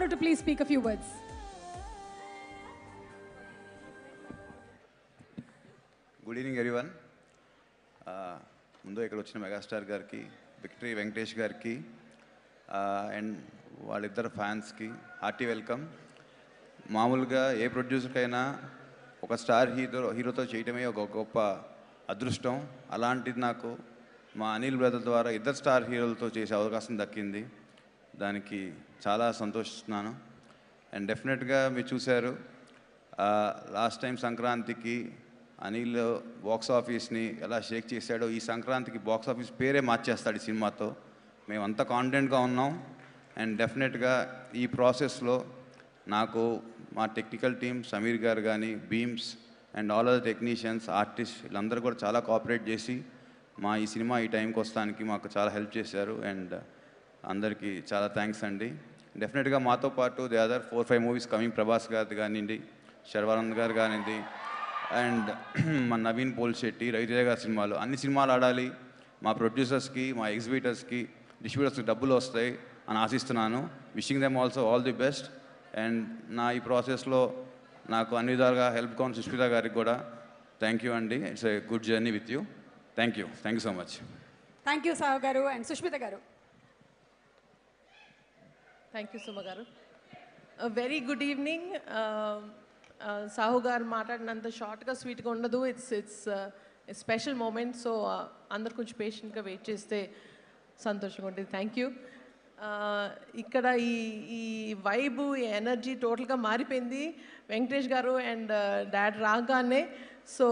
Garu to please speak a few words. Good evening everyone. ముందు ఇక్కడ వచ్చిన megastar గారికి, విక్టరీ వెంకటేష్ గారికి అండ్ వాళ్ళిద్దరు ఫ్యాన్స్కి హార్టీ వెల్కమ్. మామూలుగా ఏ ప్రొడ్యూసర్కైనా ఒక స్టార్ హీరోతో చేయటమే ఒక గొప్ప అదృష్టం. అలాంటిది నాకు మా అనిల్ బ్రదర్ ద్వారా ఇద్దరు స్టార్ హీరోలతో చేసే అవకాశం దక్కింది. దానికి చాలా సంతోషిస్తున్నాను. అండ్ డెఫినెట్గా మీరు చూశారు, లాస్ట్ టైం సంక్రాంతికి అనిల్ బాక్స్ ఆఫీస్ని ఎలా షేక్ చేశాడో, ఈ సంక్రాంతికి బాక్స్ ఆఫీస్ పేరే మార్చేస్తాడు ఈ సినిమాతో. మేమంతా కాన్ఫిడెంట్గా ఉన్నాం. అండ్ డెఫినెట్గా ఈ ప్రాసెస్లో నాకు మా టెక్నికల్ టీమ్ సమీర్ గారు కానీ, Bheems and all other technicians, artist వీళ్ళందరూ కూడా చాలా కోఆపరేట్ చేసి మా ఈ సినిమా ఈ టైంకి వస్తానికి మాకు చాలా హెల్ప్ చేశారు. అండ్ అందరికీ చాలా థ్యాంక్స్ అండి. డెఫినెట్గా మాతో పాటు the other 4-5 movies coming, Prabhas గారిది కానివ్వండి, శర్వానంద్ గారు కానివ్వండి, అండ్ మన నవీన్ పోల్శెట్టి, రవితేజ గారి సినిమాలు, అన్ని సినిమాలు ఆడాలి. మా ప్రొడ్యూసర్స్కి, మా ఎగ్జిబిటర్స్కి, డిస్ట్రిబ్యూటర్స్కి డబ్బులు వస్తాయి అని ఆశిస్తున్నాను. Wishing them also all the best. And నా ఈ ప్రాసెస్లో నాకు అన్ని విధాలుగా హెల్ప్ కావాలి సుష్మిత గారికి కూడా థ్యాంక్ యూ అండి. It's a good journey with you. Thank you so much. Thank you Sahu గారు. అండ్ సుష్మిత గారు. థ్యాంక్ యూ సుమ గారు. Very good evening. సాహు గారు మాట్లాడినంత షార్ట్గా స్వీట్గా ఉండదు. It's special moment. సో అందరు కొంచెం పేషెంట్గా వెయిట్ చేస్తే సంతోషంగా ఉంటుంది. Thank you. ఇక్కడ ఈ వైబు, ఈ ఎనర్జీ టోటల్గా మారిపోయింది వెంకటేష్ గారు అండ్ డాడ్ రాగానే. So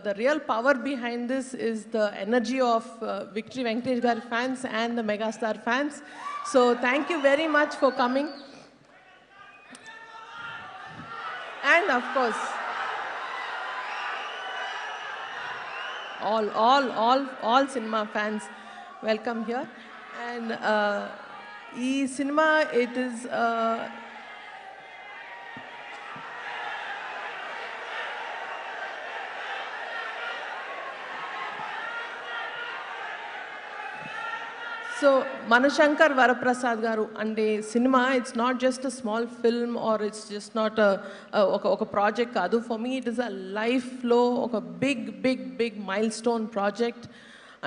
the real power behind this is the energy of Victory Venkatesh Garu fans and the Megastar fans. So thank you very much for coming. And of course, all cinema fans, welcome here. And cinema, it is so Manashankar Varaprasad గారు అంటే cinema, it's not just a small film or it's just not ఒక project కాదు. For me it is a లైఫ్లో ఒక big mile stone project.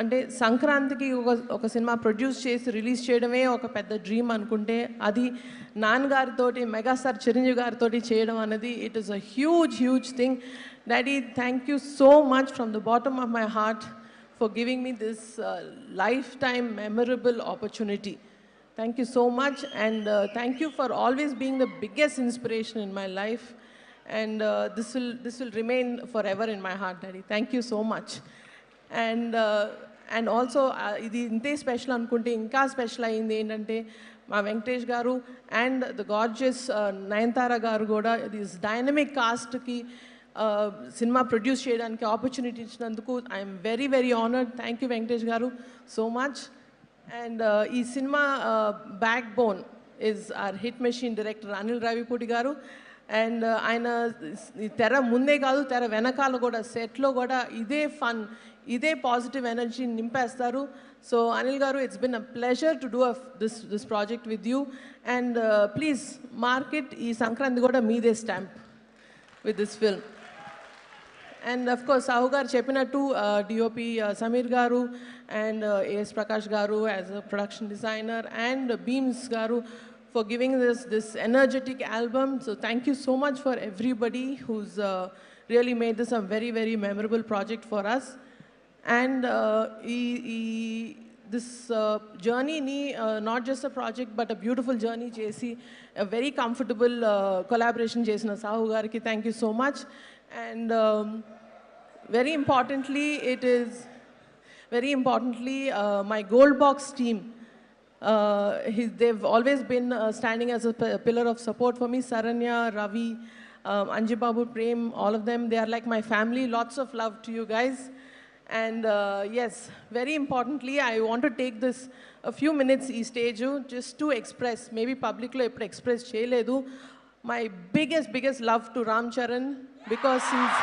అంటే సంక్రాంతికి ఒక cinema produce చేసి రిలీజ్ చేయడమే ఒక పెద్ద డ్రీమ్ అనుకుంటే, అది నాన్నగారితోటి, మెగాస్టార్ చిరంజీవి గారితో చేయడం అనేది it is a huge thing. Daddy, thank you so much from the bottom of my heart for giving me this lifetime memorable opportunity. Thank you so much, and thank you for always being the biggest inspiration in my life, and this will remain forever in my heart, Daddy. Thank you so much. And also ఇది ఇంతే special అనుకుంటే ఇంకా special అయింది ఏంటంటే, మా వెంకటేష్ గారు and the gorgeous Nayanthara garu కూడా this dynamic కాస్ట్కి సినిమా ప్రొడ్యూస్ చేయడానికి ఆపర్చునిటీ ఇచ్చినందుకు I'm very honoured. Thank you Venkatesh garu so much. And ఈ సినిమా backbone is our hit machine director Anil Ravipudi garu. And ఆయన తెర ముందే కాదు, తెర వెనకాల కూడా, సెట్లో కూడా ఇదే ఫన్, ఇదే పాజిటివ్ ఎనర్జీ నింపేస్తారు. సో అనిల్ గారు, it's been a pleasure to do this project with you. And please market ఈ సంక్రాంతి కూడా మీదే stamp with this film. And of course, Sahu garu cheppinattu DOP Samir garu and AS Prakash garu as a production designer, and Beams garu for giving this energetic album. So thank you so much for everybody who's really made this a very memorable project for us. And this journey ni not just a project but a beautiful journey chesi, a very comfortable collaboration chesina Sahu gariki thank you so much. And very importantly, my Gold Box team, they've always been standing as a pillar of support for me. Saranya, Ravi, Anji Babu, Prem, all of them, they are like my family. Lots of love to you guys. And yes, very importantly, I want to take this a few minutes e stage just to express, maybe publicly express cheyaledu, my biggest love to Ram Charan, because he's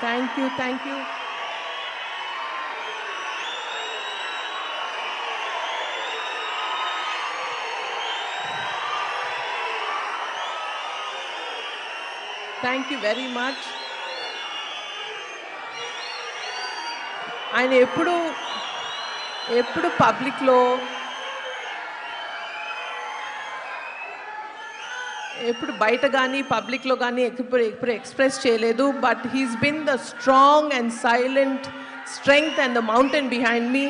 thank you, thank you. Thank you very much. ఆయన ఎప్పుడు పబ్లిక్లో ఎప్పుడు బయట కానీ పబ్లిక్లో కానీ ఎప్పుడు express చేయలేదు. But he's been the strong and silent strength and the mountain behind me.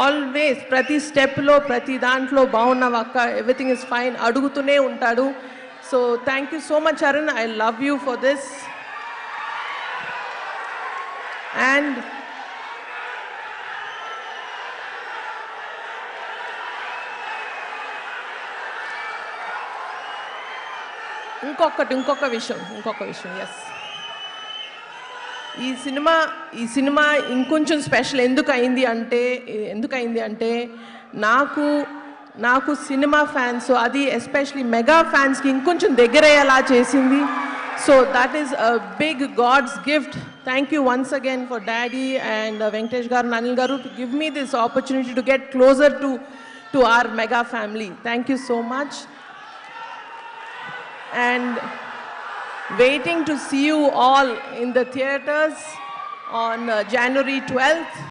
Always ప్రతి స్టెప్లో ప్రతి దాంట్లో బాగున్నావు అక్క, ఎవ్రీథింగ్ ఇస్ ఫైన్ అడుగుతూనే ఉంటాడు. So thank you so much Arun, I love you for this. And ఇంకొక విషయం ఎస్, ఈ సినిమా ఇంకొంచెం స్పెషల్ ఎందుకు అయింది అంటే నాకు సినిమా ఫ్యాన్స్, అది ఎస్పెషలీ మెగా ఫ్యాన్స్కి ఇంకొంచెం దగ్గరయ్యేలా చేసింది. So that is a big God's gift. Thank you once again for daddy and Venkatesh garu, Anil garu to give me this opportunity to get closer to our mega family. Thank you so much. And waiting to see you all in the theaters on January 12th.